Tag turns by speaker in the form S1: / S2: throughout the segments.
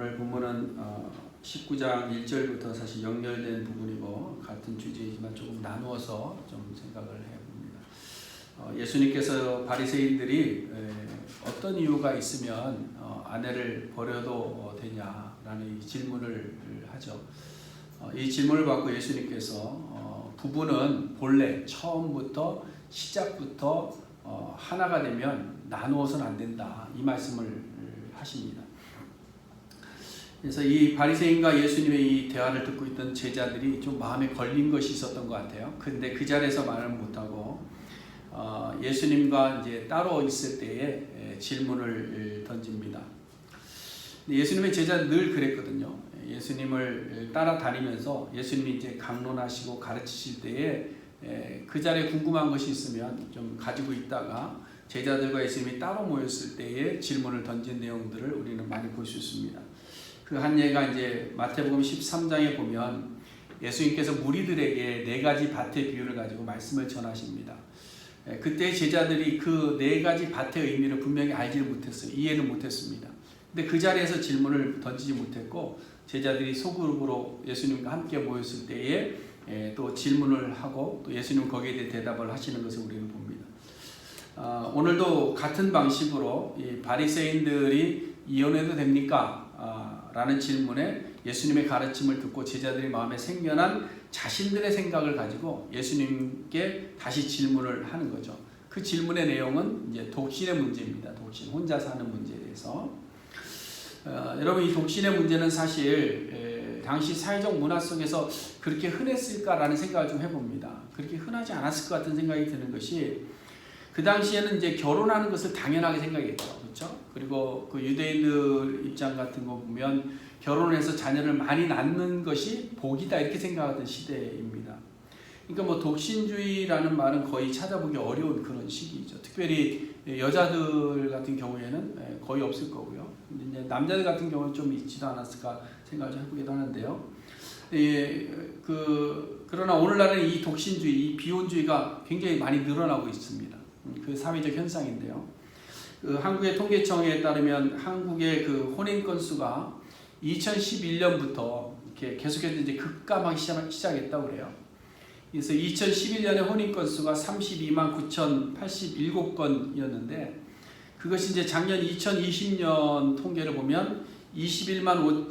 S1: 오늘 본문은 19장 1절부터 사실 연결된 부분이고 같은 주제이지만 조금 나누어서 좀 생각을 해봅니다. 예수님께서 바리새인들이 어떤 이유가 있으면 아내를 버려도 되냐라는 이 질문을 하죠. 이 질문을 받고 예수님께서 부부는 본래 처음부터 시작부터 하나가 되면 나누어서는 안 된다, 이 말씀을 하십니다. 그래서 이 바리새인과 예수님의 이 대화를 듣고 있던 제자들이 좀 마음에 걸린 것이 있었던 것 같아요. 근데 그 자리에서 말을 못하고 예수님과 이제 따로 있을 때에 질문을 던집니다. 예수님의 제자는 늘 그랬거든요. 예수님을 따라다니면서 예수님이 이제 강론하시고 가르치실 때에 그 자리에 궁금한 것이 있으면 좀 가지고 있다가 제자들과 예수님이 따로 모였을 때에 질문을 던진 내용들을 우리는 많이 볼 수 있습니다. 그 한 예가 이제 마태복음 13장에 보면 예수님께서 무리들에게 네 가지 밭의 비유를 가지고 말씀을 전하십니다. 그때 제자들이 그 네 가지 밭의 의미를 분명히 알지를 못했어요. 이해를 못했습니다. 근데 그 자리에서 질문을 던지지 못했고 제자들이 소그룹으로 예수님과 함께 모였을 때에 또 질문을 하고 또 예수님은 거기에 대해 대답을 하시는 것을 우리는 봅니다. 오늘도 같은 방식으로 이 바리새인들이 이혼해도 됩니까? 라는 질문에 예수님의 가르침을 듣고 제자들이 마음에 생겨난 자신들의 생각을 가지고 예수님께 다시 질문을 하는 거죠. 그 질문의 내용은 이제 독신의 문제입니다. 독신, 혼자 사는 문제에 대해서. 여러분, 이 독신의 문제는 사실 당시 사회적 문화 속에서 그렇게 흔했을까라는 생각을 좀 해봅니다. 그렇게 흔하지 않았을 것 같은 생각이 드는 것이, 그 당시에는 이제 결혼하는 것을 당연하게 생각했죠. 그렇죠? 그리고 그 유대인들 입장 같은 거 보면 결혼해서 자녀를 많이 낳는 것이 복이다, 이렇게 생각하던 시대입니다. 그러니까 뭐 독신주의라는 말은 거의 찾아보기 어려운 그런 시기죠. 특별히 여자들 같은 경우에는 거의 없을 거고요. 근데 이제 남자들 같은 경우는 좀 있지도 않았을까 생각을 좀 해보기도 하는데요. 그러나 오늘날은 이 독신주의, 이 비혼주의가 굉장히 많이 늘어나고 있습니다. 그 사회적 현상인데요. 그 한국의 통계청에 따르면 한국의 그 혼인 건수가 2011년부터 이렇게 계속해서 이제 급감하기 시작했다고 그래요. 그래서 2011년에 혼인 건수가 32만 9,087건이었는데 그것이 이제 작년 2020년 통계를 보면 21만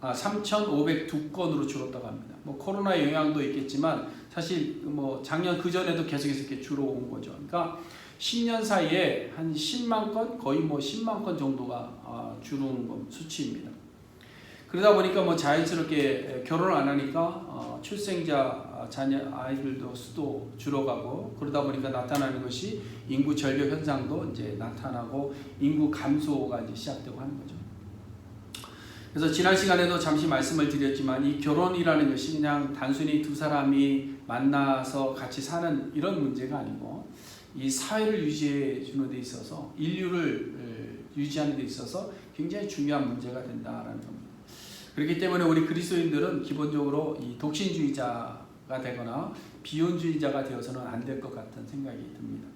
S1: 3,502건으로 줄었다고 합니다. 뭐 코로나 영향도 있겠지만 사실 뭐 작년 그 전에도 계속해서 이렇게 줄어온 거죠. 그러니까 10년 사이에 한 10만 건, 거의 뭐 10만 건 정도가 줄은 수치입니다. 그러다 보니까 뭐 자연스럽게 결혼을 안 하니까 출생자 자녀 아이들도 수도 줄어가고, 그러다 보니까 나타나는 것이 인구 절벽 현상도 이제 나타나고 인구 감소가 이제 시작되고 하는 거죠. 그래서 지난 시간에도 잠시 말씀을 드렸지만 이 결혼이라는 것이 그냥 단순히 두 사람이 만나서 같이 사는 이런 문제가 아니고 이 사회를 유지해 주는 데 있어서, 인류를 유지하는 데 있어서 굉장히 중요한 문제가 된다라는 겁니다. 그렇기 때문에 우리 그리스도인들은 기본적으로 이 독신주의자가 되거나 비혼주의자가 되어서는 안 될 것 같은 생각이 듭니다.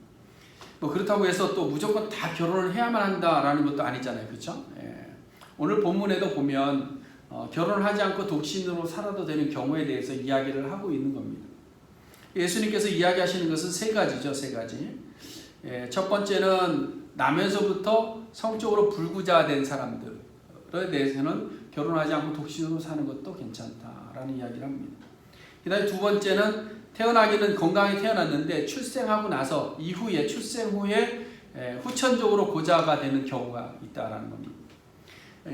S1: 뭐 그렇다고 해서 또 무조건 다 결혼을 해야만 한다라는 것도 아니잖아요. 그렇죠? 오늘 본문에도 보면 결혼을 하지 않고 독신으로 살아도 되는 경우에 대해서 이야기를 하고 있는 겁니다. 예수님께서 이야기하시는 것은 세 가지죠. 세 가지. 첫 번째는 나면서부터 성적으로 불구자된 사람들에 대해서는 결혼하지 않고 독신으로 사는 것도 괜찮다라는 이야기를 합니다. 그 다음에 두 번째는 태어나기는 건강히 태어났는데 출생하고 나서 이후에, 출생 후에 후천적으로 고자가 되는 경우가 있다라는 겁니다.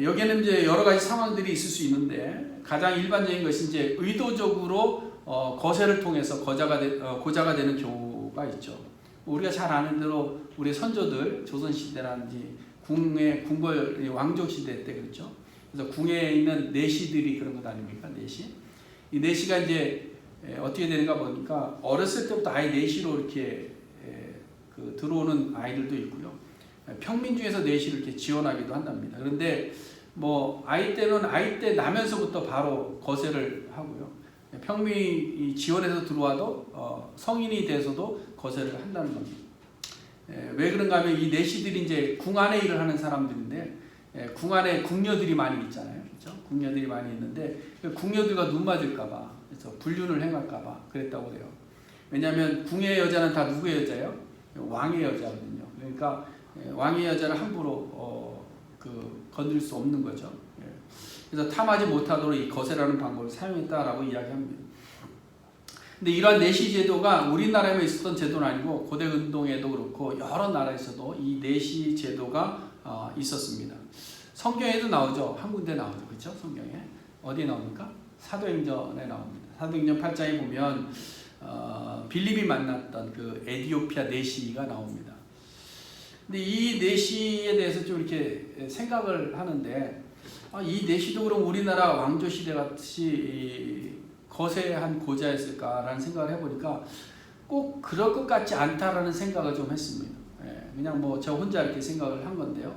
S1: 여기에는 이제 여러 가지 상황들이 있을 수 있는데 가장 일반적인 것이 이제 의도적으로 거세를 통해서 고자가 되는 경우가 있죠. 우리가 잘 아는 대로 우리 선조들 조선시대라든지 궁궐 왕족 시대 때 그렇죠. 그래서 궁에 있는 내시들이 그런 것 아닙니까? 내시. 이 내시가 이제 어떻게 되는가 보니까 어렸을 때부터 아예 내시로 이렇게 들어오는 아이들도 있고요. 평민 중에서 내시를 이렇게 지원하기도 한답니다. 그런데 뭐 아이 때 나면서부터 바로 거세를 하고요. 평민이 지원해서 들어와도 성인이 돼서도 거세를 한다는 겁니다. 왜 그런가 하면 이 내시들이 이제 궁 안에 일을 하는 사람들인데 궁 안에 궁녀들이 많이 있잖아요. 그렇죠? 궁녀들이 많이 있는데 궁녀들과 눈 맞을까봐, 그래서 불륜을 행할까봐 그랬다고 그래요. 왜냐하면 궁의 여자는 다 누구의 여자예요? 왕의 여자거든요. 그러니까 왕의 여자를 함부로 건드릴 수 없는 거죠. 그래서 탐하지 못하도록 이 거세라는 방법을 사용했다라고 이야기합니다. 근데 이러한 내시 제도가 우리나라에만 있었던 제도는 아니고 고대 운동에도 그렇고 여러 나라에서도 이 내시 제도가 있었습니다. 성경에도 나오죠. 한 군데 나오죠. 그렇죠? 성경에 어디에 나옵니까? 사도행전에 나옵니다. 사도행전 8장에 보면 빌립이 만났던 그 에디오피아 내시가 나옵니다. 근데 이 내시에 대해서 좀 이렇게 생각을 하는데, 이 내시도 그럼 우리나라 왕조 시대 같이 거세한 고자였을까라는 생각을 해보니까 꼭 그럴 것 같지 않다라는 생각을 좀 했습니다. 그냥 뭐 저 혼자 이렇게 생각을 한 건데요.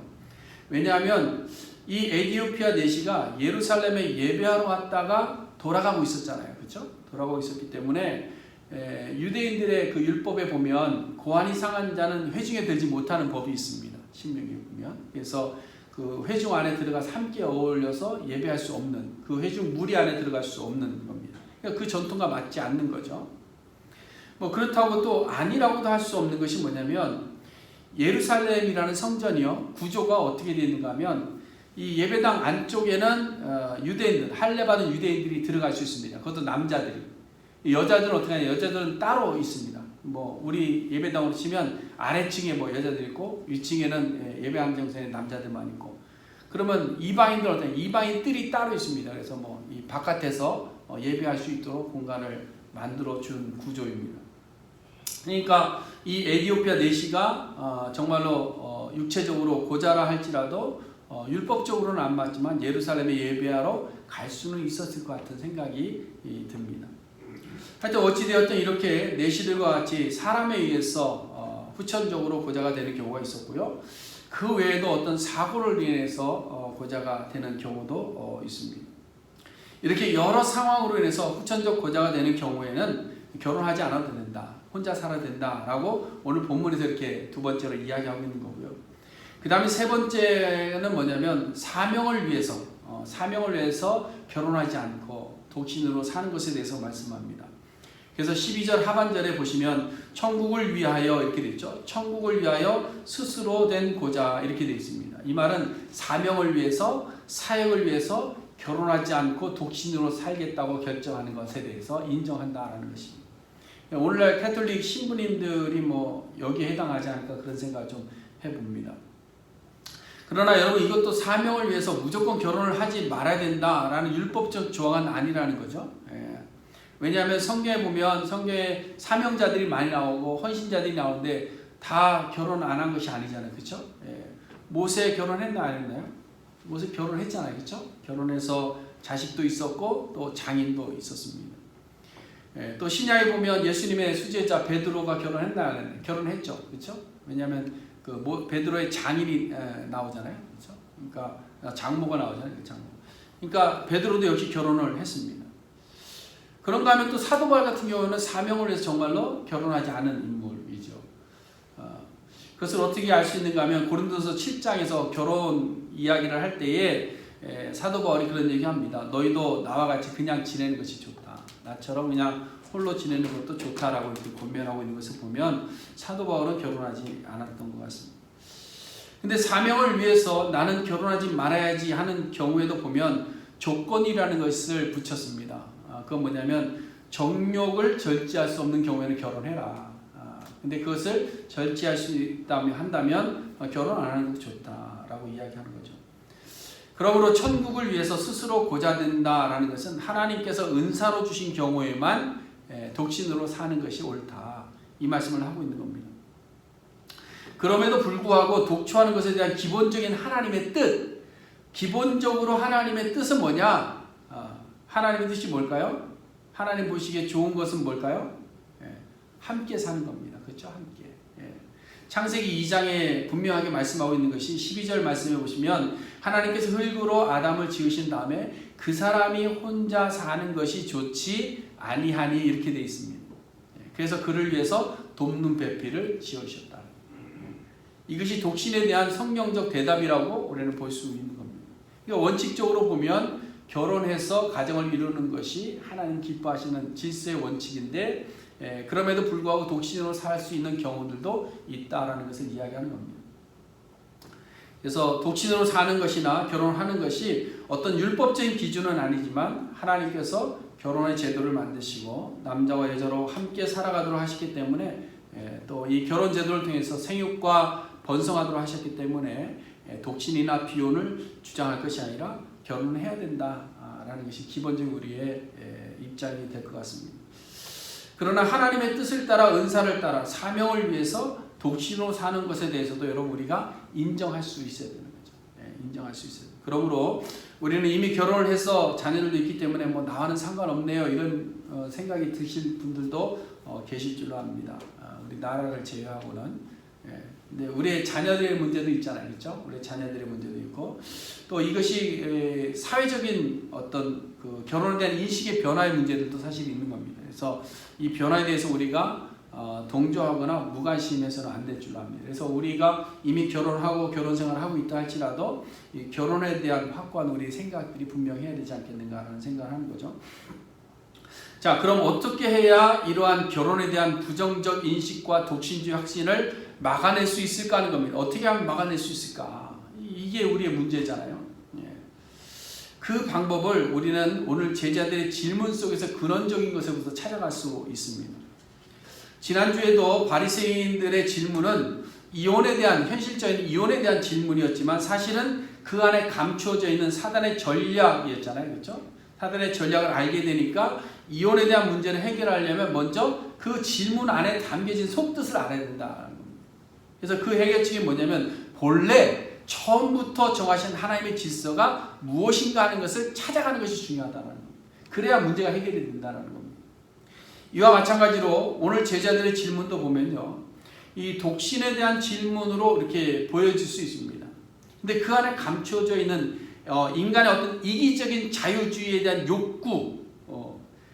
S1: 왜냐하면 이 에디오피아 내시가 예루살렘에 예배하러 왔다가 돌아가고 있었잖아요. 그렇죠? 돌아가고 있었기 때문에 유대인들의 그 율법에 보면 고환이 상한 자는 회중에 들지 못하는 법이 있습니다. 신명기에 보면. 그래서 그 회중 안에 들어가서 함께 어울려서 예배할 수 없는, 그 회중 무리 안에 들어갈 수 없는 겁니다. 그러니까 그 전통과 맞지 않는 거죠. 뭐 그렇다고 또 아니라고도 할 수 없는 것이 뭐냐면, 예루살렘이라는 성전이요, 구조가 어떻게 되어 있는가 하면 이 예배당 안쪽에는 유대인들, 할례받은 유대인들이 들어갈 수 있습니다. 그것도 남자들이. 여자들은 어떻게 하냐? 여자들은 따로 있습니다. 뭐 우리 예배당으로 치면 아래층에 뭐 여자들 있고 위층에는 예배항정선에 남자들만 있고, 그러면 이방인들 어떤 이방인들이 따로 있습니다. 그래서 뭐 이 바깥에서 예배할 수 있도록 공간을 만들어 준 구조입니다. 그러니까 이 에디오피아 내시가 정말로 육체적으로 고자라 할지라도 율법적으로는 안 맞지만 예루살렘에 예배하러 갈 수는 있었을 것 같은 생각이 듭니다. 하여튼 어찌되었든 이렇게 내시들과 같이 사람에 의해서 후천적으로 고자가 되는 경우가 있었고요. 그 외에도 어떤 사고를 인해서 고자가 되는 경우도 있습니다. 이렇게 여러 상황으로 인해서 후천적 고자가 되는 경우에는 결혼하지 않아도 된다, 혼자 살아야 된다라고 오늘 본문에서 이렇게 두 번째로 이야기하고 있는 거고요. 그 다음에 세 번째는 뭐냐면 사명을 위해서 결혼하지 않고 독신으로 사는 것에 대해서 말씀합니다. 그래서 12절 하반절에 보시면 천국을 위하여 이렇게 되어 있죠. 천국을 위하여 스스로 된 고자 이렇게 되어 있습니다. 이 말은 사명을 위해서, 사역을 위해서 결혼하지 않고 독신으로 살겠다고 결정하는 것에 대해서 인정한다라는 것입니다. 오늘날 캐톨릭 신부님들이 뭐 여기에 해당하지 않을까 그런 생각을 좀 해봅니다. 그러나 여러분, 이것도 사명을 위해서 무조건 결혼을 하지 말아야 된다라는 율법적 조항은 아니라는 거죠. 왜냐하면 성경에 보면 성경에 사명자들이 많이 나오고 헌신자들이 나오는데 다 결혼 안 한 것이 아니잖아요. 그렇죠? 모세 결혼했나 안 했나요? 모세 결혼했잖아요. 그렇죠? 결혼해서 자식도 있었고 또 장인도 있었습니다. 또 신약에 보면 예수님의 수제자 베드로가 결혼했나 안 했나요? 결혼했죠. 그렇죠? 왜냐하면 그 베드로의 장인이 나오잖아요. 그렇죠? 그러니까 장모가 나오잖아요. 장모. 그러니까 베드로도 역시 결혼을 했습니다. 그런가 하면 또 사도 바울 같은 경우는 사명을 위해서 정말로 결혼하지 않은 인물이죠. 그것을 어떻게 알 수 있는가 하면 고린도서 7장에서 결혼 이야기를 할 때에 사도 바울이 그런 얘기합니다. 너희도 나와 같이 그냥 지내는 것이 좋다. 나처럼 그냥 홀로 지내는 것도 좋다라고 이렇게 권면하고 있는 것을 보면 사도 바울은 결혼하지 않았던 것 같습니다. 근데 사명을 위해서 나는 결혼하지 말아야지 하는 경우에도 보면 조건이라는 것을 붙였습니다. 그건 뭐냐면 정욕을 절제할 수 없는 경우에는 결혼해라. 근데 그것을 절제할 수 한다면 결혼 안 하는 것도 좋다라고 이야기하는 거죠. 그러므로 천국을 위해서 스스로 고자된다라는 것은 하나님께서 은사로 주신 경우에만 독신으로 사는 것이 옳다, 이 말씀을 하고 있는 겁니다. 그럼에도 불구하고 독초하는 것에 대한 기본적인 하나님의 뜻, 기본적으로 하나님의 뜻은 뭐냐? 하나님의 뜻이 뭘까요? 하나님 보시기에 좋은 것은 뭘까요? 함께 사는 겁니다. 그렇죠? 함께. 창세기 2장에 분명하게 말씀하고 있는 것이 12절 말씀해 보시면 하나님께서 흙으로 아담을 지으신 다음에 그 사람이 혼자 사는 것이 좋지 아니하니 이렇게 되어 있습니다. 그래서 그를 위해서 돕는 배필을 지으셨다. 이것이 독신에 대한 성경적 대답이라고 우리는 볼 수 있는 겁니다. 그러니까 원칙적으로 보면 결혼해서 가정을 이루는 것이 하나님 기뻐하시는 질서의 원칙인데 그럼에도 불구하고 독신으로 살 수 있는 경우들도 있다라는 것을 이야기하는 겁니다. 그래서 독신으로 사는 것이나 결혼하는 것이 어떤 율법적인 기준은 아니지만 하나님께서 결혼의 제도를 만드시고 남자와 여자로 함께 살아가도록 하셨기 때문에 또 이 결혼 제도를 통해서 생육과 번성하도록 하셨기 때문에 독신이나 비혼을 주장할 것이 아니라 결혼을 해야 된다라는 것이 기본적인 우리의 입장이 될 것 같습니다. 그러나 하나님의 뜻을 따라 은사를 따라 사명을 위해서 독신으로 사는 것에 대해서도 여러분 우리가 인정할 수 있어야 되는 거죠. 인정할 수 있어요. 그러므로 우리는 이미 결혼을 해서 자녀들도 있기 때문에 뭐 나와는 상관없네요 이런 생각이 드실 분들도 계실 줄로 압니다. 우리 나라를 제외하고는. 근데 우리의 자녀들의 문제도 있잖아요, 그렇죠? 우리 자녀들의 문제도 있고 또 이것이 사회적인 어떤 그 결혼에 대한 인식의 변화의 문제들도 사실 있는 겁니다. 그래서 이 변화에 대해서 우리가 동조하거나 무관심해서는 안 될 줄로 압니다. 그래서 우리가 이미 결혼하고 결혼 생활을 하고 있다 할지라도 이 결혼에 대한 확고한 우리 생각들이 분명해야 되지 않겠는가라는 생각을 하는 거죠. 자, 그럼 어떻게 해야 이러한 결혼에 대한 부정적 인식과 독신주의 확신을 막아낼 수 있을까 하는 겁니다. 어떻게 하면 막아낼 수 있을까? 이게 우리의 문제잖아요. 그 방법을 우리는 오늘 제자들의 질문 속에서 근원적인 것에부터 찾아갈 수 있습니다. 지난주에도 바리새인들의 질문은 이혼에 대한 현실적인 이혼에 대한 질문이었지만 사실은 그 안에 감추어져 있는 사단의 전략이었잖아요. 그렇죠? 사단의 전략을 알게 되니까 이혼에 대한 문제를 해결하려면 먼저 그 질문 안에 담겨진 속뜻을 알아야 된다는 겁니다. 그래서 그 해결책이 뭐냐면 본래 처음부터 정하신 하나님의 질서가 무엇인가 하는 것을 찾아가는 것이 중요하다는 겁니다. 그래야 문제가 해결이 된다는 겁니다. 이와 마찬가지로 오늘 제자들의 질문도 보면요, 이 독신에 대한 질문으로 이렇게 보여질 수 있습니다. 근데 그 안에 감춰져 있는 인간의 어떤 이기적인 자유주의에 대한 욕구,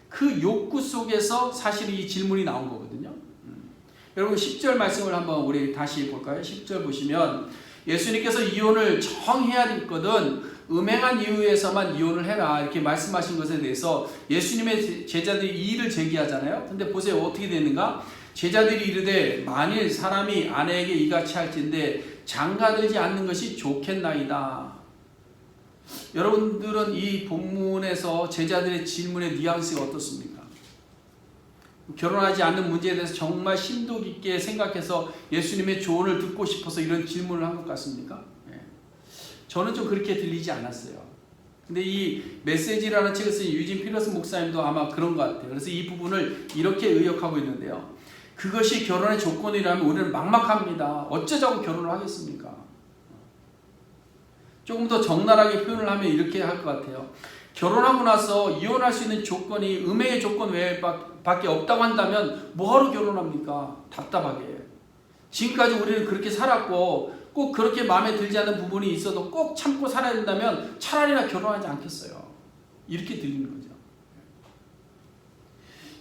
S1: 그 욕구 속에서 사실 이 질문이 나온 거거든요. 여러분 10절 말씀을 한번 우리 다시 볼까요? 10절 보시면 예수님께서 이혼을 정해야 됐거든 음행한 이유에서만 이혼을 해라 이렇게 말씀하신 것에 대해서 예수님의 제자들이 이의를 제기하잖아요. 근데 보세요 어떻게 되는가? 제자들이 이르되 만일 사람이 아내에게 이같이 할진대 장가들지 않는 것이 좋겠나이다. 여러분들은 이 본문에서 제자들의 질문의 뉘앙스가 어떻습니까? 결혼하지 않는 문제에 대해서 정말 심도 깊게 생각해서 예수님의 조언을 듣고 싶어서 이런 질문을 한 것 같습니까? 저는 좀 그렇게 들리지 않았어요. 근데 이 메시지라는 책을 쓴 유진 피러슨 목사님도 아마 그런 것 같아요. 그래서 이 부분을 이렇게 의역하고 있는데요. 그것이 결혼의 조건이라면 우리는 막막합니다. 어쩌자고 결혼을 하겠습니까? 조금 더 적나라하게 표현을 하면 이렇게 할 것 같아요. 결혼하고 나서 이혼할 수 있는 조건이 음행의 조건 외에밖에 없다고 한다면 뭐하러 결혼합니까? 답답하게. 지금까지 우리는 그렇게 살았고 꼭 그렇게 마음에 들지 않는 부분이 있어도 꼭 참고 살아야 된다면 차라리나 결혼하지 않겠어요. 이렇게 들리는 거죠.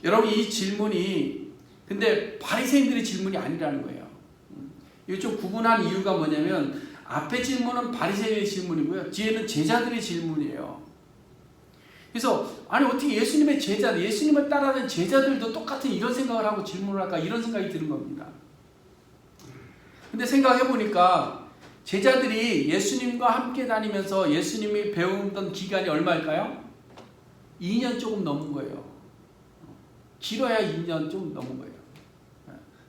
S1: 여러분 이 질문이 근데 바리새인들의 질문이 아니라는 거예요. 이거 좀 구분한 이유가 뭐냐면 앞에 질문은 바리새인의 질문이고요. 뒤에는 제자들의 질문이에요. 그래서 아니 어떻게 예수님의 제자들, 예수님을 따라하는 제자들도 똑같은 이런 생각을 하고 질문을 할까 이런 생각이 드는 겁니다. 근데 생각해보니까 제자들이 예수님과 함께 다니면서 예수님이 배우던 기간이 얼마일까요? 2년 조금 넘은 거예요. 길어야 2년 좀 넘은 거예요.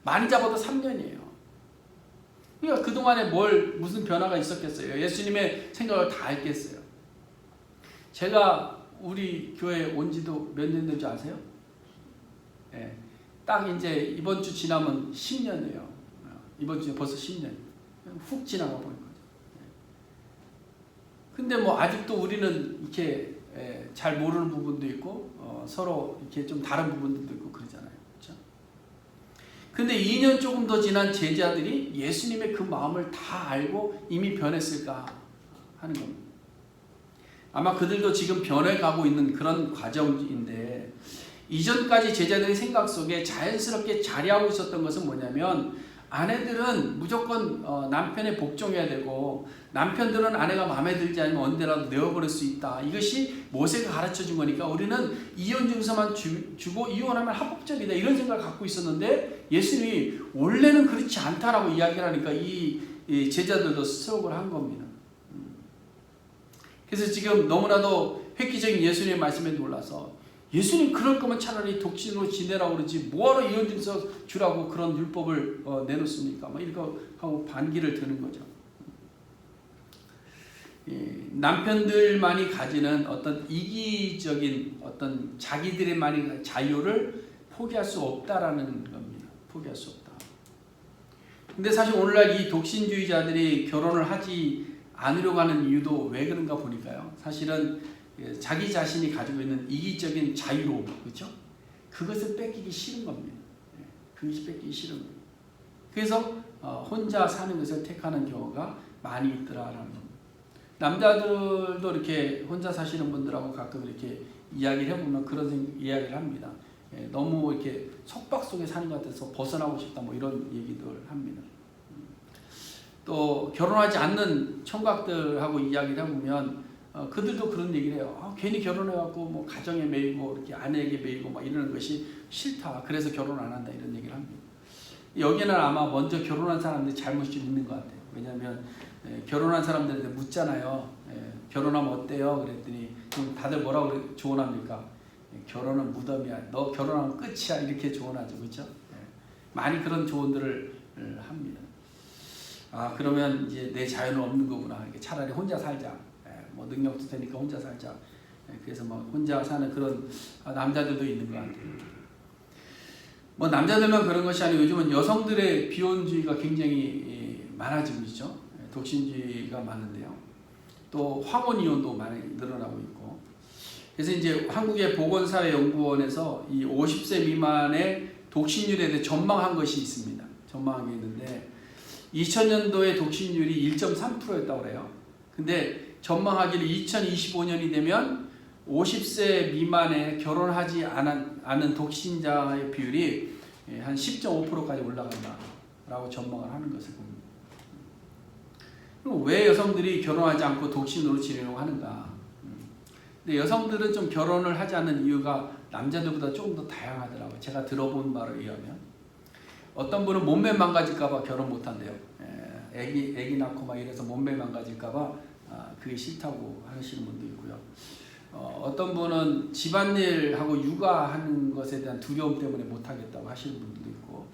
S1: 많이 잡아도 3년이에요. 그러니까 그동안에 무슨 변화가 있었겠어요? 예수님의 생각을 다 알겠어요. 제가 우리 교회 온 지도 몇 년 된 줄 아세요? 네. 딱 이제 이번 주 지나면 10년이에요. 이번 주에 벌써 10년. 훅 지나가 버린 거죠. 근데 뭐 아직도 우리는 이렇게 잘 모르는 부분도 있고 서로 이렇게 좀 다른 부분들도 있고 그러잖아요. 그렇죠? 근데 2년 조금 더 지난 제자들이 예수님의 그 마음을 다 알고 이미 변했을까 하는 겁니다. 아마 그들도 지금 변해가고 있는 그런 과정인데 이전까지 제자들의 생각 속에 자연스럽게 자리하고 있었던 것은 뭐냐면 아내들은 무조건 남편에 복종해야 되고 남편들은 아내가 마음에 들지 않으면 언제라도 내어버릴 수 있다. 이것이 모세가 가르쳐준 거니까 우리는 이혼 증서만 주고 이혼하면 합법적이다. 이런 생각을 갖고 있었는데 예수님이 원래는 그렇지 않다라고 이야기를 하니까 이 제자들도 스트로크를 한 겁니다. 그래서 지금 너무나도 획기적인 예수님의 말씀에 놀라서 예수님 그럴 거면 차라리 독신으로 지내라고 그러지 뭐하러 이혼증서 주라고 그런 율법을 내놓습니까? 막 이렇게 하고 반기를 드는 거죠. 남편들만이 가지는 어떤 이기적인 어떤 자기들의만의 자유를 포기할 수 없다라는 겁니다. 포기할 수 없다. 근데 사실 오늘날 이 독신주의자들이 결혼을 하지 않으려고 하는 이유도 왜 그런가 보니까요. 사실은 자기 자신이 가지고 있는 이기적인 자유로움, 그렇죠? 그것을 뺏기기 싫은 겁니다. 그것이 뺏기기 싫은 거예요. 그래서 혼자 사는 것을 택하는 경우가 많이 있더라라는 겁니다. 남자들도 이렇게 혼자 사시는 분들하고 가끔 이렇게 이야기를 해보면 그런 이야기를 합니다. 너무 이렇게 속박 속에 사는 것 같아서 벗어나고 싶다, 뭐 이런 얘기들 합니다. 또 결혼하지 않는 총각들하고 이야기를 해보면 그들도 그런 얘기를 해요. 괜히 결혼해갖고 뭐 가정에 매이고 이렇게 아내에게 매이고 막 이러는 것이 싫다. 그래서 결혼 안 한다 이런 얘기를 합니다. 여기는 아마 먼저 결혼한 사람들이 잘못이 좀 있는 것 같아요. 왜냐하면 결혼한 사람들한테 묻잖아요. 결혼하면 어때요? 그랬더니 그럼 다들 뭐라고 조언합니까? 결혼은 무덤이야. 너 결혼하면 끝이야. 이렇게 조언하죠, 그렇죠? 많이 그런 조언들을 합니다. 그러면 이제 내 자유는 없는 거구나. 차라리 혼자 살자. 뭐 능력도 되니까 혼자 살자. 그래서 뭐 혼자 사는 그런 남자들도 있는 것 같아요. 뭐 남자들만 그런 것이 아니고 요즘은 여성들의 비혼주의가 굉장히 많아지고 있죠. 독신주의가 많은데요. 또 황혼 이혼도 많이 늘어나고 있고. 그래서 이제 한국의 보건사회연구원에서 이 50세 미만의 독신율에 대해 전망한 것이 있습니다. 전망한 게 있는데 2000년도에 독신율이 1.3%였다고 그래요. 근데 전망하기를 2025년이 되면 50세 미만의 결혼하지 않은 독신자의 비율이 한 10.5%까지 올라간다라고 전망을 하는 것을 봅니다. 그럼 왜 여성들이 결혼하지 않고 독신으로 지내려고 하는가? 근데 여성들은 좀 결혼을 하지 않는 이유가 남자들보다 조금 더 다양하더라고요. 제가 들어본 바로 의하면 어떤 분은 몸매 망가질까봐 결혼 못한대요. 애기 낳고 막 이래서 몸매 망가질까봐 그게 싫다고 하시는 분도 있고요. 어떤 분은 집안일하고 육아하는 것에 대한 두려움 때문에 못하겠다고 하시는 분도 있고,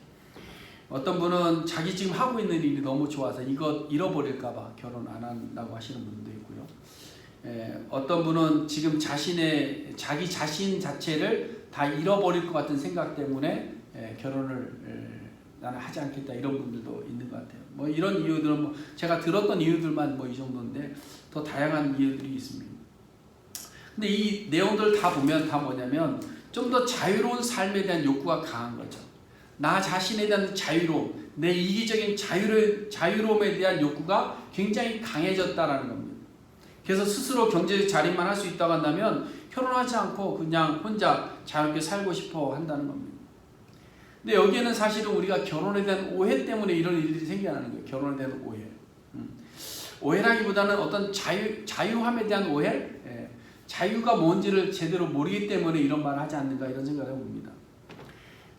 S1: 어떤 분은 자기 지금 하고 있는 일이 너무 좋아서 이거 잃어버릴까봐 결혼 안 한다고 하시는 분도 있고요. 어떤 분은 지금 자기 자신 자체를 다 잃어버릴 것 같은 생각 때문에 결혼을 나는 하지 않겠다 이런 분들도 있는 것 같아요. 뭐 이런 이유들은 뭐 제가 들었던 이유들만 뭐 이 정도인데 더 다양한 이유들이 있습니다. 근데 이 내용들 다 보면 다 뭐냐면 좀 더 자유로운 삶에 대한 욕구가 강한 거죠. 나 자신에 대한 자유로움, 내 이기적인 자유로움에 대한 욕구가 굉장히 강해졌다라는 겁니다. 그래서 스스로 경제적 자립만 할 수 있다고 한다면 결혼하지 않고 그냥 혼자 자유롭게 살고 싶어 한다는 겁니다. 근데 여기에는 사실은 우리가 결혼에 대한 오해 때문에 이런 일들이 생겨나는 거예요. 결혼에 대한 오해. 오해라기보다는 어떤 자유함에 대한 오해? 자유가 뭔지를 제대로 모르기 때문에 이런 말을 하지 않는가 이런 생각을 해봅니다.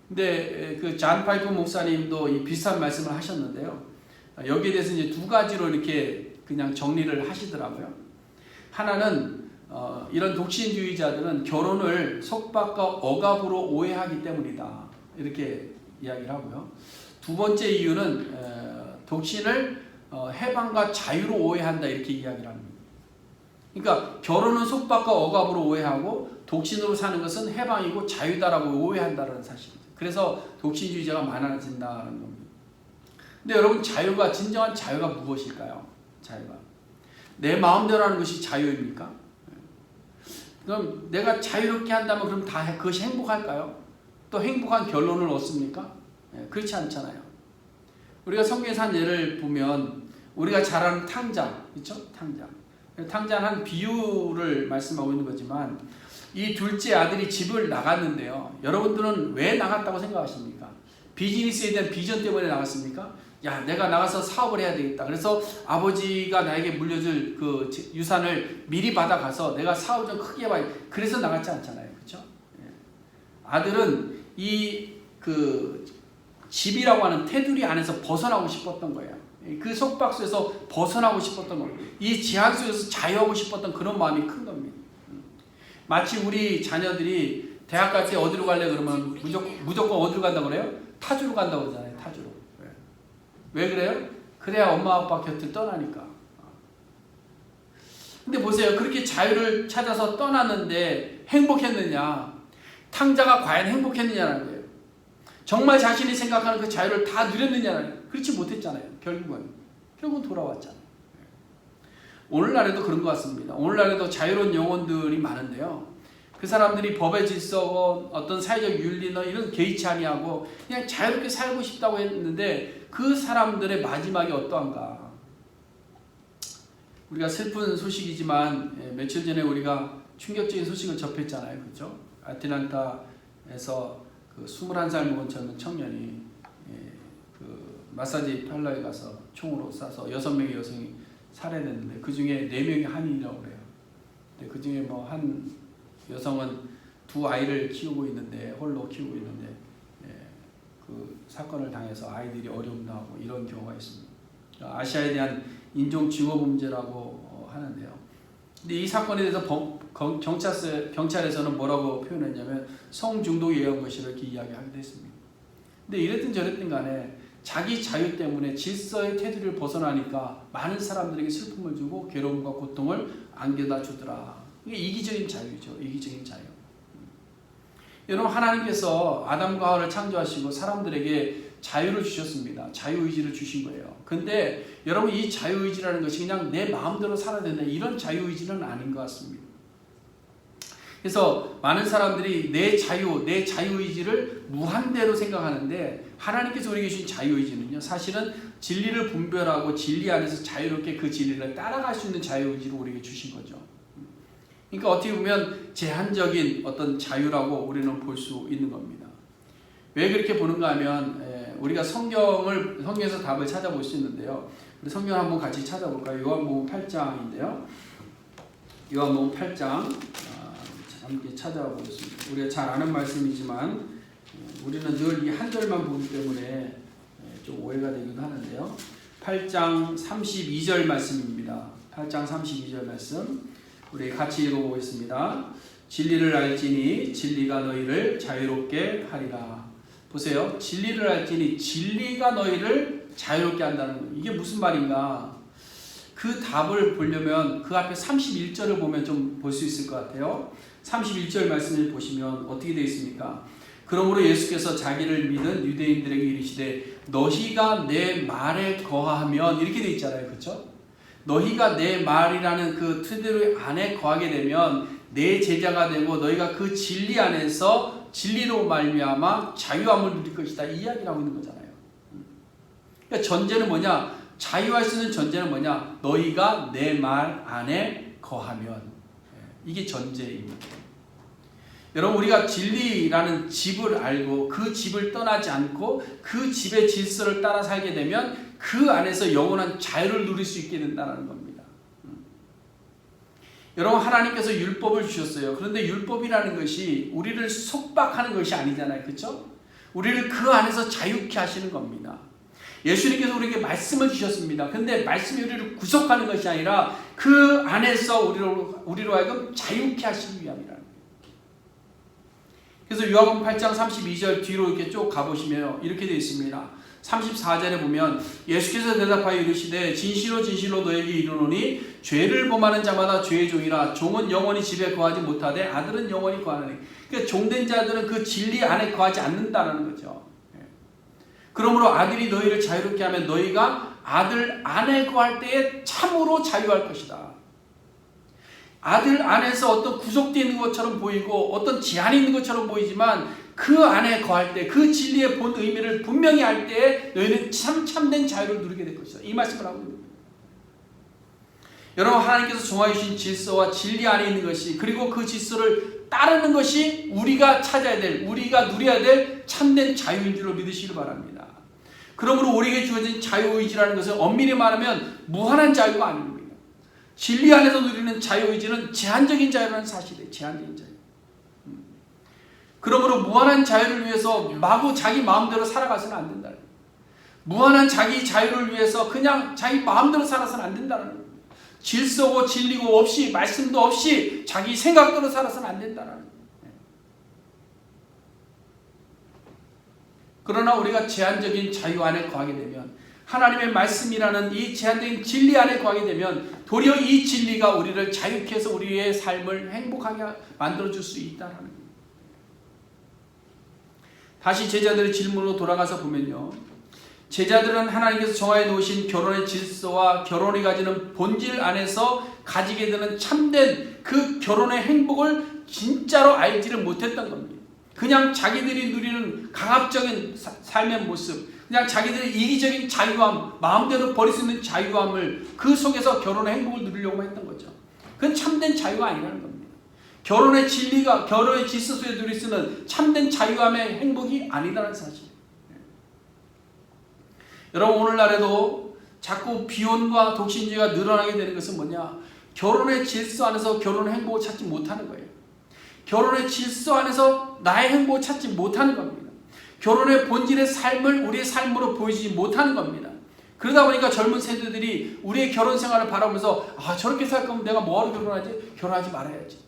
S1: 근데 그 잔 파이프 목사님도 이 비슷한 말씀을 하셨는데요. 여기에 대해서 이제 두 가지로 이렇게 그냥 정리를 하시더라고요. 하나는 이런 독신주의자들은 결혼을 속박과 억압으로 오해하기 때문이다. 이렇게 이야기를 하고요. 두 번째 이유는 독신을 해방과 자유로 오해한다 이렇게 이야기를 합니다. 그러니까 결혼은 속박과 억압으로 오해하고 독신으로 사는 것은 해방이고 자유다라고 오해한다는 사실이죠. 그래서 독신주의자가 많아진다는 겁니다. 근데 여러분 진정한 자유가 무엇일까요? 자유가 내 마음대로 하는 것이 자유입니까? 그럼 내가 자유롭게 한다면 그럼 다 그것이 행복할까요? 또 행복한 결론을 얻습니까? 그렇지 않잖아요. 우리가 성경에서 한 예를 보면 우리가 잘 아는 탕자, 그렇죠? 탕자는 한 비유를 말씀하고 있는 거지만 이 둘째 아들이 집을 나갔는데요. 여러분들은 왜 나갔다고 생각하십니까? 비즈니스에 대한 비전 때문에 나갔습니까? 야, 내가 나가서 사업을 해야 되겠다. 그래서 아버지가 나에게 물려줄 그 유산을 미리 받아가서 내가 사업 좀 크게 해봐야. 그래서 나갔지 않잖아요, 그렇죠? 아들은 이 그 집이라고 하는 테두리 안에서 벗어나고 싶었던 거예요. 그 속박수에서 벗어나고 싶었던 거예요. 이 제한 속에서 자유하고 싶었던 그런 마음이 큰 겁니다. 마치 우리 자녀들이 대학 갈 때 어디로 갈래 그러면 무조건 어디로 간다고 그래요? 타주로 간다고 그러잖아요. 타주로. 왜 그래요? 그래야 엄마 아빠 곁을 떠나니까. 근데 보세요. 그렇게 자유를 찾아서 떠났는데 행복했느냐? 탕자가 과연 행복했느냐는 거예요. 정말 자신이 생각하는 그 자유를 다 누렸느냐는 거예요. 그렇지 못했잖아요. 결국은 돌아왔잖아요. 오늘날에도 그런 것 같습니다. 오늘날에도 자유로운 영혼들이 많은데요. 그 사람들이 법의 질서, 어떤 사회적 윤리나 이런 개의치 아니하고 그냥 자유롭게 살고 싶다고 했는데 그 사람들의 마지막이 어떠한가? 우리가 슬픈 소식이지만 며칠 전에 우리가 충격적인 소식을 접했잖아요. 그렇죠? 아틀란타에서 그 21살 먹은 젊은 청년이 그 마사지 팔러에 가서 총으로 쏴서 6명의 여성이 살해됐는데 그 중에 4명이 한인이라고 그래요. 근데 그 중에 뭐 한 여성은 2 아이를 키우고 있는데 홀로 키우고 있는데 그 사건을 당해서 아이들이 어려움 나오고 이런 경우가 있습니다. 아시아에 대한 인종 증오 범죄라고 하는데요. 근데 이 사건에 대해서 경찰에서는 뭐라고 표현했냐면 성중독에 의한 것이라 이렇게 이야기하기도 했습니다. 근데 이랬든 저랬든 간에 자기 자유 때문에 질서의 테두리를 벗어나니까 많은 사람들에게 슬픔을 주고 괴로움과 고통을 안겨다 주더라. 이게 이기적인 자유죠. 이기적인 자유. 여러분, 하나님께서 아담과 하와를 창조하시고 사람들에게 자유를 주셨습니다. 자유의지를 주신 거예요. 근데 여러분, 이 자유의지라는 것이 그냥 내 마음대로 살아야 된다, 이런 자유의지는 아닌 것 같습니다. 그래서 많은 사람들이 내 자유의지를 무한대로 생각하는데 하나님께서 우리에게 주신 자유의지는요, 사실은 진리를 분별하고 진리 안에서 자유롭게 그 진리를 따라갈 수 있는 자유의지를 우리에게 주신 거죠. 그러니까 어떻게 보면 제한적인 어떤 자유라고 우리는 볼 수 있는 겁니다. 왜 그렇게 보는가 하면 우리가 성경에서 답을 찾아볼 수 있는데요. 우리 성경 한번 같이 찾아볼까요? 요한복음 8장인데요. 요한복음 8장 함께 찾아보겠습니다. 우리가 잘 아는 말씀이지만 우리는 늘 이 한 절만 보기 때문에 좀 오해가 되기도 하는데요. 8장 32절 말씀입니다. 8장 32절 말씀 우리 같이 읽어보겠습니다. 진리를 알지니 진리가 너희를 자유롭게 하리라. 보세요. 진리를 알지니 진리가 너희를 자유롭게 한다는 거예요. 이게 무슨 말인가? 그 답을 보려면 그 앞에 31절을 보면 좀 볼 수 있을 것 같아요. 31절 말씀을 보시면 어떻게 되어 있습니까? 그러므로 예수께서 자기를 믿은 유대인들에게 이르시되 너희가 내 말에 거하면, 이렇게 되어 있잖아요. 그렇죠? 너희가 내 말이라는 그 테두리 안에 거하게 되면 내 제자가 되고 너희가 그 진리 안에서 진리로 말미암아 자유함을 누릴 것이다, 이 이야기를 하고 있는 거잖아요. 그러니까 전제는 뭐냐? 자유할 수 있는 전제는 뭐냐? 너희가 내 말 안에 거하면. 이게 전제입니다. 여러분, 우리가 진리라는 집을 알고 그 집을 떠나지 않고 그 집의 질서를 따라 살게 되면 그 안에서 영원한 자유를 누릴 수 있게 된다는 겁니다. 여러분, 하나님께서 율법을 주셨어요. 그런데 율법이라는 것이 우리를 속박하는 것이 아니잖아요. 그렇죠? 우리를 그 안에서 자유케 하시는 겁니다. 예수님께서 우리에게 말씀을 주셨습니다. 근데 말씀이 우리를 구속하는 것이 아니라 그 안에서 우리로 하여금 자유케 하시기 위함이라는 거예요. 그래서 요한복음 8장 32절 뒤로 이렇게 쭉 가보시면 이렇게 되어 있습니다. 34절에 보면 예수께서 대답하여 이르시되 진실로 진실로 너에게 이르노니 죄를 범하는 자마다 죄의 종이라. 종은 영원히 집에 거하지 못하되 아들은 영원히 거하느니. 그러니까 종된 자들은 그 진리 안에 거하지 않는다는 거죠. 그러므로 아들이 너희를 자유롭게 하면 너희가 아들 안에 거할 때에 참으로 자유할 것이다. 아들 안에서 어떤 구속되어 있는 것처럼 보이고 어떤 제한이 있는 것처럼 보이지만 그 안에 거할 때 그 진리의 본 의미를 분명히 할 때에 너희는 참된 자유를 누리게 될 것이다, 이 말씀을 하고 있는 거예요. 여러분, 하나님께서 정하여 주신 질서와 진리 안에 있는 것이, 그리고 그 질서를 따르는 것이 우리가 찾아야 될, 우리가 누려야 될 참된 자유인 줄로 믿으시길 바랍니다. 그러므로 우리에게 주어진 자유의지라는 것은 엄밀히 말하면 무한한 자유가 아닙니다. 진리 안에서 누리는 자유의지는 제한적인 자유라는 사실이에요. 제한적인 자유. 그러므로 무한한 자유를 위해서 마구 자기 마음대로 살아가서는 안 된다. 무한한 자기 자유를 위해서 그냥 자기 마음대로 살아서는 안 된다는 거예요. 질서고 진리고 없이, 말씀도 없이 자기 생각대로 살아서는 안 된다는 거예요. 그러나 우리가 제한적인 자유 안에 거하게 되면, 하나님의 말씀이라는 이 제한적인 진리 안에 거하게 되면 도리어 이 진리가 우리를 자유케 해서 우리의 삶을 행복하게 만들어줄 수 있다는 거예요. 다시 제자들의 질문으로 돌아가서 보면요, 제자들은 하나님께서 정하여 놓으신 결혼의 질서와 결혼이 가지는 본질 안에서 가지게 되는 참된 그 결혼의 행복을 진짜로 알지를 못했던 겁니다. 그냥 자기들이 누리는 강압적인 삶의 모습, 그냥 자기들의 이기적인 자유함, 마음대로 버릴 수 있는 자유함을 그 속에서 결혼의 행복을 누리려고 했던 거죠. 그건 참된 자유가 아니라는 겁니다. 결혼의 진리가, 결혼의 질서 속에 누릴 수 있는 참된 자유함의 행복이 아니라는 사실. 여러분, 오늘날에도 자꾸 비혼과 독신주의가 늘어나게 되는 것은 뭐냐? 결혼의 질서 안에서 결혼의 행복을 찾지 못하는 거예요. 결혼의 질서 안에서 나의 행복을 찾지 못하는 겁니다. 결혼의 본질의 삶을 우리의 삶으로 보이지 못하는 겁니다. 그러다 보니까 젊은 세대들이 우리의 결혼 생활을 바라보면서, 아, 저렇게 살 거면 내가 뭐하러 결혼하지? 결혼하지 말아야지.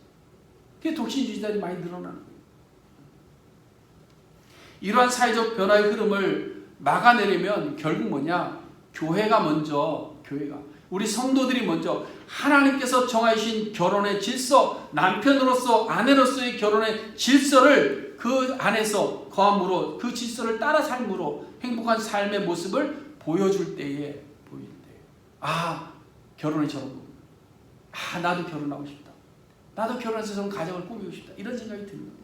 S1: 그게 독신주의자들이 많이 늘어나는 거예요. 이러한 사회적 변화의 흐름을 막아내려면 결국 뭐냐? 교회가 먼저, 우리 성도들이 먼저 하나님께서 정하신 결혼의 질서, 남편으로서 아내로서의 결혼의 질서를 그 안에서 거함으로, 그 질서를 따라 삶으로 행복한 삶의 모습을 보여줄 때에, 아, 결혼이 저런 거구나. 아, 나도 결혼하고 싶다. 나도 결혼해서 저런 가정을 꾸미고 싶다. 이런 생각이 드는 거예요.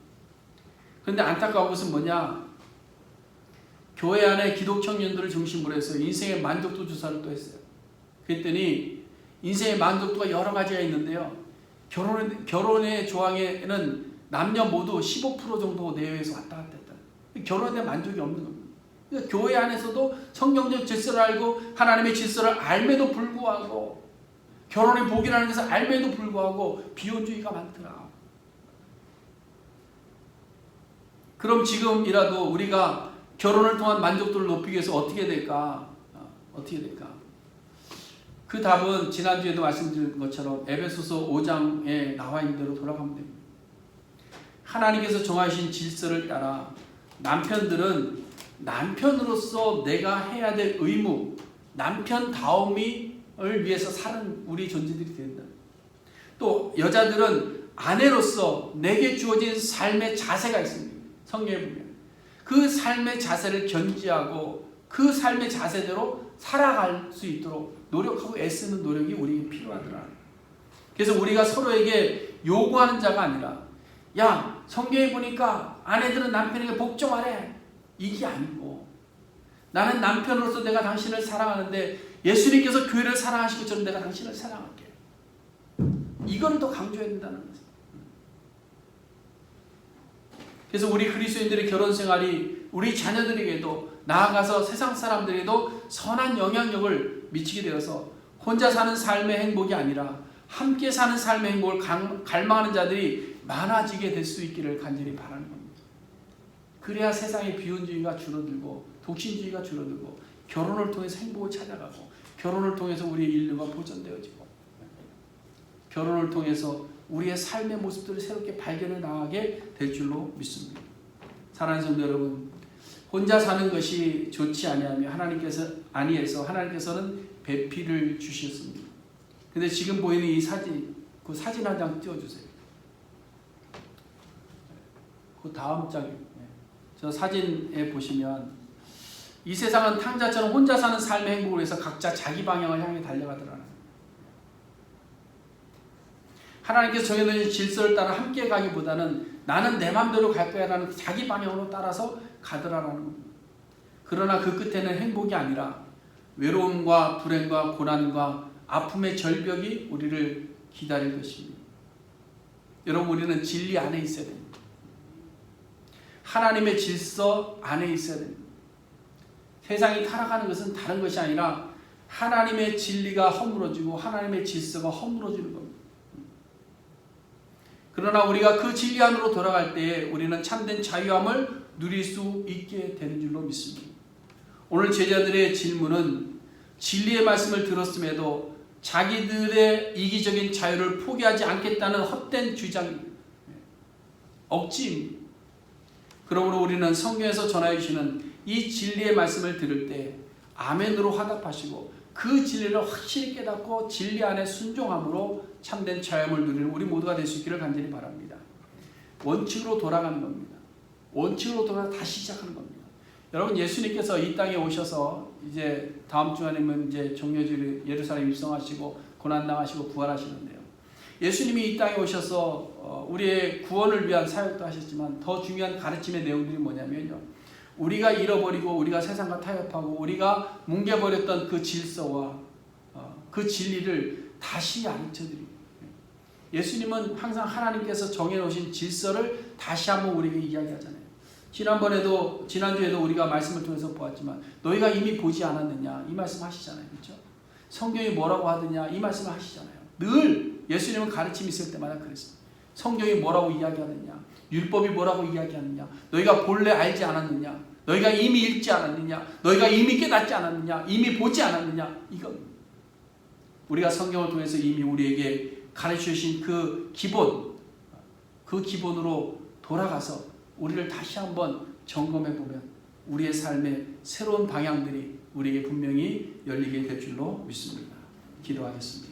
S1: 그런데 안타까운 것은 뭐냐? 교회 안에 기독 청년들을 중심으로 해서 인생의 만족도 조사를 또 했어요. 그랬더니 인생의 만족도가 여러 가지가 있는데요, 결혼의 조항에는 남녀 모두 15% 정도 내외에서 왔다 갔다 했다. 결혼에 대한 만족이 없는 겁니다. 그러니까 교회 안에서도 성경적 질서를 알고 하나님의 질서를 알매도 불구하고, 결혼의 복이라는 것을 알매도 불구하고 비혼주의가 많더라. 그럼 지금이라도 우리가 결혼을 통한 만족도를 높이기 위해서 어떻게 될까? 그 답은 지난주에도 말씀드린 것처럼 에베소서 5장에 나와 있는 대로 돌아가면 됩니다. 하나님께서 정하신 질서를 따라 남편들은 남편으로서 내가 해야 될 의무, 남편다움을 위해서 사는 우리 존재들이 된다. 또 여자들은 아내로서 내게 주어진 삶의 자세가 있습니다. 성경에 보면 그 삶의 자세를 견지하고 그 삶의 자세대로 살아갈 수 있도록 노력하고 애쓰는 노력이 우리에게 필요하더라. 그래서 우리가 서로에게 요구하는 자가 아니라, 야, 성경에 보니까 아내들은 남편에게 복종하래, 이게 아니고, 나는 남편으로서 내가 당신을 사랑하는데 예수님께서 교회를 사랑하신 것처럼 내가 당신을 사랑할게. 이걸 더 강조해야 된다는 거죠. 그래서 우리 그리스도인들의 결혼 생활이 우리 자녀들에게도, 나아가서 세상 사람들에게도 선한 영향력을 미치게 되어서 혼자 사는 삶의 행복이 아니라 함께 사는 삶의 행복을 갈망하는 자들이 많아지게 될 수 있기를 간절히 바라는 겁니다. 그래야 세상의 비혼주의가 줄어들고 독신주의가 줄어들고 결혼을 통해서 행복을 찾아가고, 결혼을 통해서 우리의 인류가 보존되어지고, 결혼을 통해서 우리의 삶의 모습들을 새롭게 발견해 나가게 될 줄로 믿습니다. 사랑하는 성도 여러분, 혼자 사는 것이 좋지 아니하며 하나님께서는 배필을 주셨습니다. 근데 지금 보이는 이 사진, 그 사진 한 장 띄워주세요. 그 다음 장에, 저 사진에 보시면 이 세상은 탕자처럼 혼자 사는 삶의 행복을 위해서 각자 자기 방향을 향해 달려가더라는 거예요. 하나님께서 정해놓은 질서를 따라 함께 가기보다는 나는 내 맘대로 갈 거야 라는 자기 방향으로 따라서 가더라라는 겁니다. 그러나 그 끝에는 행복이 아니라 외로움과 불행과 고난과 아픔의 절벽이 우리를 기다릴 것입니다. 여러분, 우리는 진리 안에 있어야 됩니다. 하나님의 질서 안에 있어야 됩니다. 세상이 타락하는 것은 다른 것이 아니라 하나님의 진리가 허물어지고 하나님의 질서가 허물어지는 겁니다. 그러나 우리가 그 진리 안으로 돌아갈 때에 우리는 참된 자유함을 누릴 수 있게 되는 줄로 믿습니다. 오늘 제자들의 질문은 진리의 말씀을 들었음에도 자기들의 이기적인 자유를 포기하지 않겠다는 헛된 주장입니다. 억지입니다. 그러므로 우리는 성경에서 전하여 주시는 이 진리의 말씀을 들을 때 아멘으로 화답하시고 그 진리를 확실히 깨닫고 진리 안에 순종함으로 참된 자유함을 누리는 우리 모두가 될 수 있기를 간절히 바랍니다. 원칙으로 돌아가는 겁니다. 원칙으로 돌아가 다시 시작하는 겁니다. 여러분, 예수님께서 이 땅에 오셔서 이제 다음 주간이면 이제 종려주일 예루살렘 입성하시고 고난당하시고 부활하시는데요. 예수님이 이 땅에 오셔서 우리의 구원을 위한 사역도 하셨지만 더 중요한 가르침의 내용들이 뭐냐면요. 우리가 잃어버리고 우리가 세상과 타협하고 우리가 뭉개버렸던 그 질서와 그 진리를 다시 가르쳐드립니다. 예수님은 항상 하나님께서 정해놓으신 질서를 다시 한번 우리에게 이야기하잖아요. 지난주에도 우리가 말씀을 통해서 보았지만 너희가 이미 보지 않았느냐 이 말씀 하시잖아요. 그렇죠? 성경이 뭐라고 하느냐 이 말씀을 하시잖아요. 늘 예수님은 가르침이 있을 때마다 그랬습니다. 성경이 뭐라고 이야기하느냐, 율법이 뭐라고 이야기하느냐, 너희가 본래 알지 않았느냐, 너희가 이미 읽지 않았느냐, 너희가 이미 깨닫지 않았느냐, 이미 보지 않았느냐, 이겁니다. 우리가 성경을 통해서 이미 우리에게 가르쳐 주신 그 기본으로 돌아가서 우리를 다시 한번 점검해 보면 우리의 삶의 새로운 방향들이 우리에게 분명히 열리게 될 줄로 믿습니다. 기도하겠습니다.